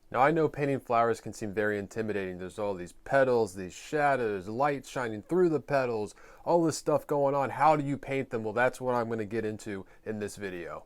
Now I know painting flowers can seem very intimidating. There's all these petals, these shadows, light shining through the petals, all this stuff going on. How do you paint them? Well, that's what I'm going to get into in this video.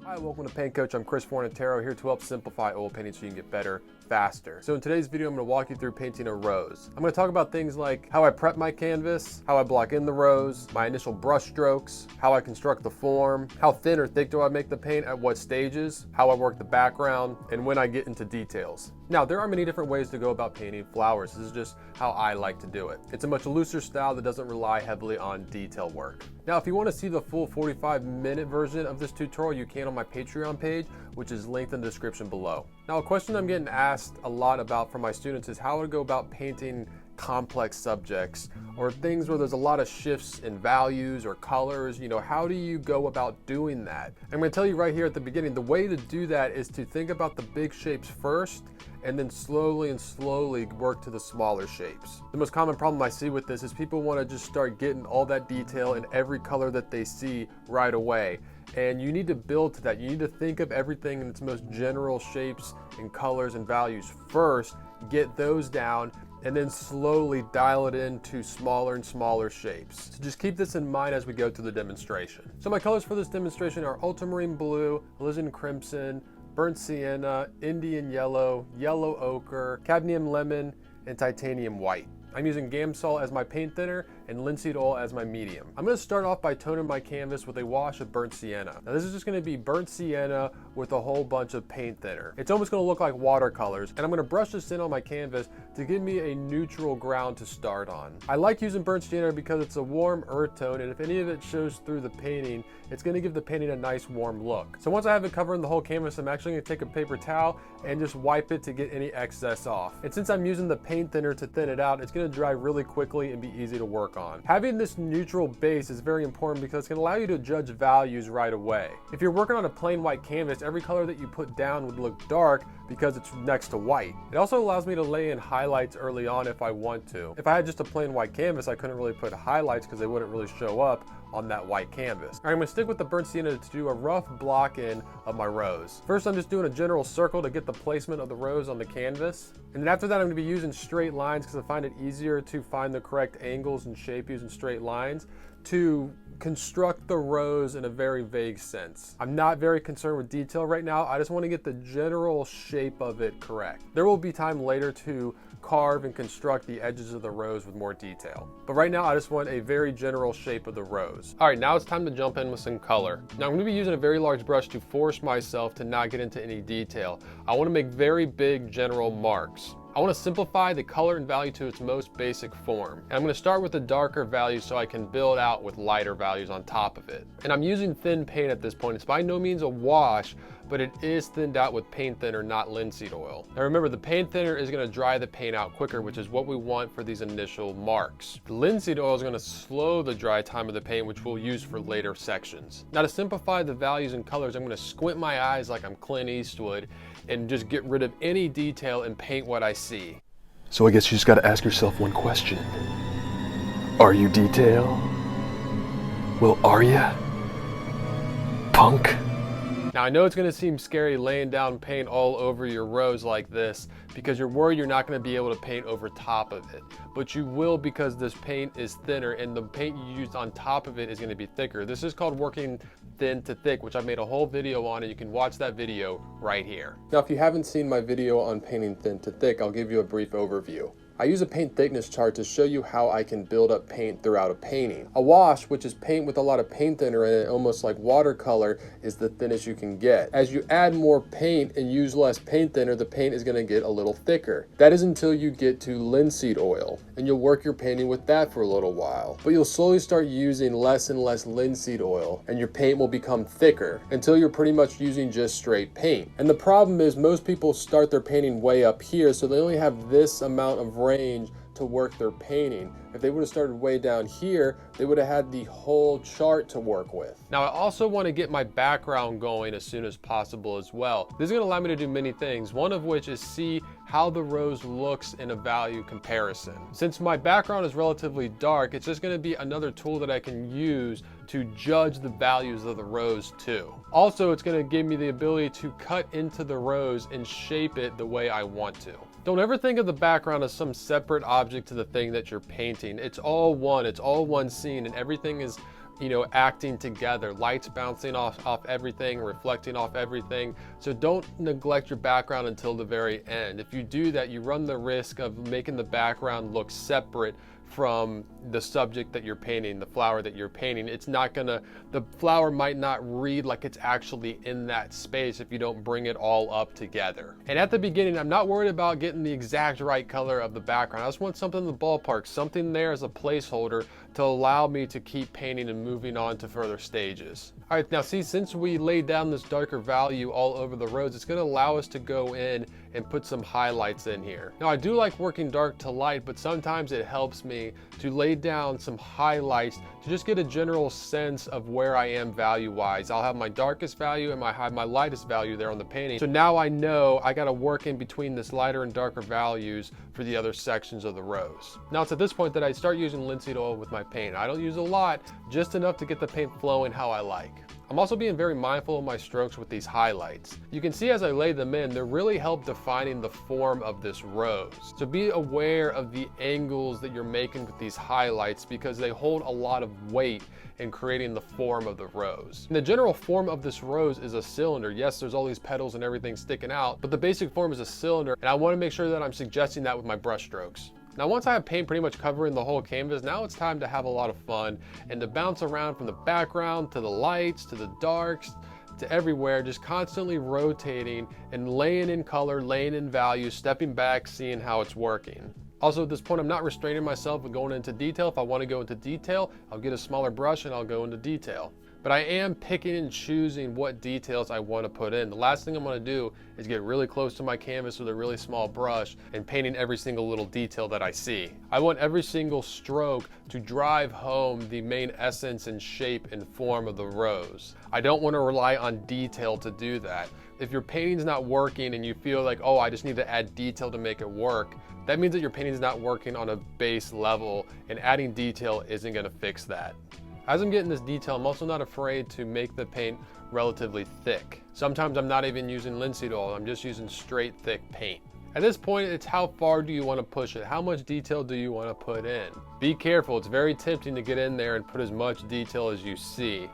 Hi, welcome to Paint Coach. I'm Chris Fornatero, here to help simplify oil painting so you can get better faster. So in today's video, I'm going to walk you through painting a rose. I'm going to talk about things like how I prep my canvas, how I block in the rose, my initial brush strokes, how I construct the form, how thin or thick do I make the paint at what stages, how I work the background, and when I get into details. Now, there are many different ways to go about painting flowers. This is just how I like to do it. It's a much looser style that doesn't rely heavily on detail work. Now, if you want to see the full 45-minute version of this tutorial, you can on my Patreon page, which is linked in the description below. Now, a question I'm getting asked a lot about from my students is how to go about painting complex subjects or things where there's a lot of shifts in values or colors. You know, how do you go about doing that? I'm going to tell you right here at the beginning, the way to do that is to think about the big shapes first and then slowly work to the smaller shapes. The most common problem I see with this is people want to just start getting all that detail in every color that they see right away. And you need to build to that. You need to think of everything in its most general shapes and colors and values first, get those down, and then slowly dial it into smaller and smaller shapes. So just keep this in mind as we go through the demonstration. So my colors for this demonstration are ultramarine blue, alizarin crimson, burnt sienna, Indian yellow, yellow ochre, cadmium lemon, and titanium white. I'm using Gamsol as my paint thinner and linseed oil as my medium. I'm going to start off by toning my canvas with a wash of burnt sienna. Now this is just going to be burnt sienna with a whole bunch of paint thinner. It's almost going to look like watercolors, and I'm going to brush this in on my canvas to give me a neutral ground to start on. I like using burnt sienna because it's a warm earth tone, and if any of it shows through the painting, it's going to give the painting a nice warm look. So once I have it covering the whole canvas, I'm actually going to take a paper towel and just wipe it to get any excess off. And since I'm using the paint thinner to thin it out, it's going to dry really quickly and be easy to work on. Having this neutral base is very important because it's going to allow you to judge values right away. If you're working on a plain white canvas, every color that you put down would look dark because it's next to white. It also allows me to lay in highlights early on if I want to. If I had just a plain white canvas, I couldn't really put highlights because they wouldn't really show up on that white canvas. All right, I'm gonna stick with the burnt sienna to do a rough block in of my rose. First, I'm just doing a general circle to get the placement of the rose on the canvas. And then after that, I'm gonna be using straight lines because I find it easier to find the correct angles and shape using straight lines to construct the rose in a very vague sense. I'm not very concerned with detail right now. I just want to get the general shape of it correct. There will be time later to carve and construct the edges of the rose with more detail. But right now, I just want a very general shape of the rose. All right, now it's time to jump in with some color. Now I'm going to be using a very large brush to force myself to not get into any detail. I want to make very big general marks. I want to simplify the color and value to its most basic form. And I'm going to start with the darker values so I can build out with lighter values on top of it. And I'm using thin paint at this point. It's by no means a wash, but it is thinned out with paint thinner, not linseed oil. Now remember, the paint thinner is going to dry the paint out quicker, which is what we want for these initial marks. The linseed oil is going to slow the dry time of the paint, which we'll use for later sections. Now to simplify the values and colors, I'm going to squint my eyes like I'm Clint Eastwood and just get rid of any detail and paint what I see. So I guess you just got to ask yourself one question. Are you detail? Well, are ya? Punk? Now I know it's going to seem scary laying down paint all over your rose like this because you're worried you're not going to be able to paint over top of it. But you will, because this paint is thinner and the paint you used on top of it is going to be thicker. This is called working thin to thick, which I made a whole video on, and you can watch that video right here. Now if you haven't seen my video on painting thin to thick, I'll give you a brief overview. I use a paint thickness chart to show you how I can build up paint throughout a painting. A wash, which is paint with a lot of paint thinner in it, almost like watercolor, is the thinnest you can get. As you add more paint and use less paint thinner, the paint is going to get a little thicker. That is until you get to linseed oil, and you'll work your painting with that for a little while. But you'll slowly start using less and less linseed oil, and your paint will become thicker until you're pretty much using just straight paint. And the problem is most people start their painting way up here, so they only have this amount of range to to work their painting. If they would have started way down here, they would have had the whole chart to work with. Now I also want to get my background going as soon as possible as well. This is going to allow me to do many things, one of which is see how the rose looks in a value comparison. Since my background is relatively dark, it's just going to be another tool that I can use to judge the values of the rose too. Also, it's going to give me the ability to cut into the rose and shape it the way I want to. Don't ever think of the background as some separate object to the thing that you're painting. It's all one scene, and everything is, you know, acting together. Lights bouncing off everything, reflecting off everything. So don't neglect your background until the very end. If you do that, you run the risk of making the background look separate from the subject that you're painting, the flower that you're painting. It's not gonna, the flower might not read like it's actually in that space if you don't bring it all up together. And at the beginning, I'm not worried about getting the exact right color of the background. I just want something in the ballpark, something there as a placeholder to allow me to keep painting and moving on to further stages. All right, now see, since we laid down this darker value all over the rose, it's gonna allow us to go in and put some highlights in here. Now I do like working dark to light, but sometimes it helps me to lay down some highlights to just get a general sense of where I am value-wise. I'll have my darkest value and my lightest value there on the painting. So now I know I gotta work in between this lighter and darker values for the other sections of the rose. Now it's at this point that I start using linseed oil with my paint. I don't use a lot, just enough to get the paint flowing how I like. I'm also being very mindful of my strokes with these highlights. You can see as I lay them in, they really help defining the form of this rose. So be aware of the angles that you're making with these highlights because they hold a lot of weight in creating the form of the rose. And the general form of this rose is a cylinder. Yes, there's all these petals and everything sticking out, but the basic form is a cylinder, and I want to make sure that I'm suggesting that with my brush strokes. Now once I have paint pretty much covering the whole canvas, now it's time to have a lot of fun and to bounce around from the background to the lights to the darks to everywhere, just constantly rotating and laying in color, laying in value, stepping back, seeing how it's working. Also at this point, I'm not restraining myself with going into detail. If I want to go into detail, I'll get a smaller brush and I'll go into detail. But I am picking and choosing what details I want to put in. The last thing I'm going to do is get really close to my canvas with a really small brush and painting every single little detail that I see. I want every single stroke to drive home the main essence and shape and form of the rose. I don't want to rely on detail to do that. If your painting's not working and you feel like, oh, I just need to add detail to make it work, that means that your painting's not working on a base level, and adding detail isn't going to fix that. As I'm getting this detail, I'm also not afraid to make the paint relatively thick. Sometimes I'm not even using linseed oil, I'm just using straight thick paint. At this point, it's how far do you want to push it? How much detail do you want to put in? Be careful, it's very tempting to get in there and put as much detail as you see.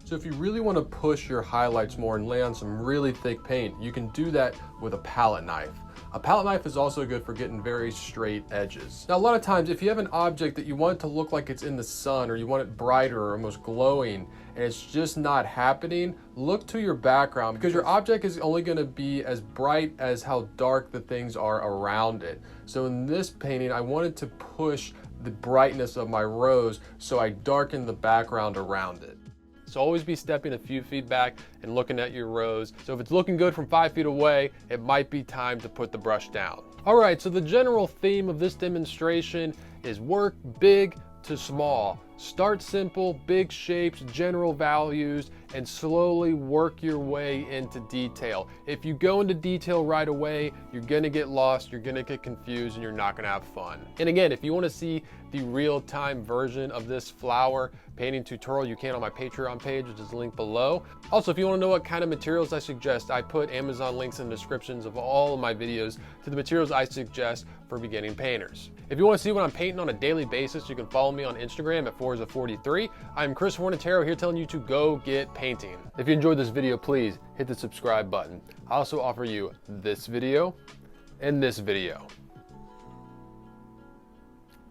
So if you really want to push your highlights more and lay on some really thick paint, you can do that with a palette knife. A palette knife is also good for getting very straight edges. Now, a lot of times, if you have an object that you want it to look like it's in the sun, or you want it brighter or almost glowing, and it's just not happening, look to your background, because your object is only going to be as bright as how dark the things are around it. So in this painting, I wanted to push the brightness of my rose, so I darkened the background around it. So always be stepping a few feet back and looking at your rose. So if it's looking good from 5 feet away, it might be time to put the brush down. All right, so the general theme of this demonstration is work big to small. Start simple, big shapes, general values, and slowly work your way into detail. If you go into detail right away, you're gonna get lost, you're gonna get confused, and you're not gonna have fun. And again, if you wanna see the real-time version of this flower painting tutorial, you can on my Patreon page, which is linked below. Also, if you wanna know what kind of materials I suggest, I put Amazon links in the descriptions of all of my videos to the materials I suggest for beginning painters. If you wanna see what I'm painting on a daily basis, you can follow me on Instagram at Forza43. I'm Chris Fornatero here telling you to go get painting. If you enjoyed this video, please hit the subscribe button. I also offer you this video and this video.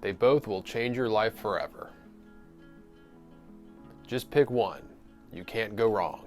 They both will change your life forever. Just pick one. You can't go wrong.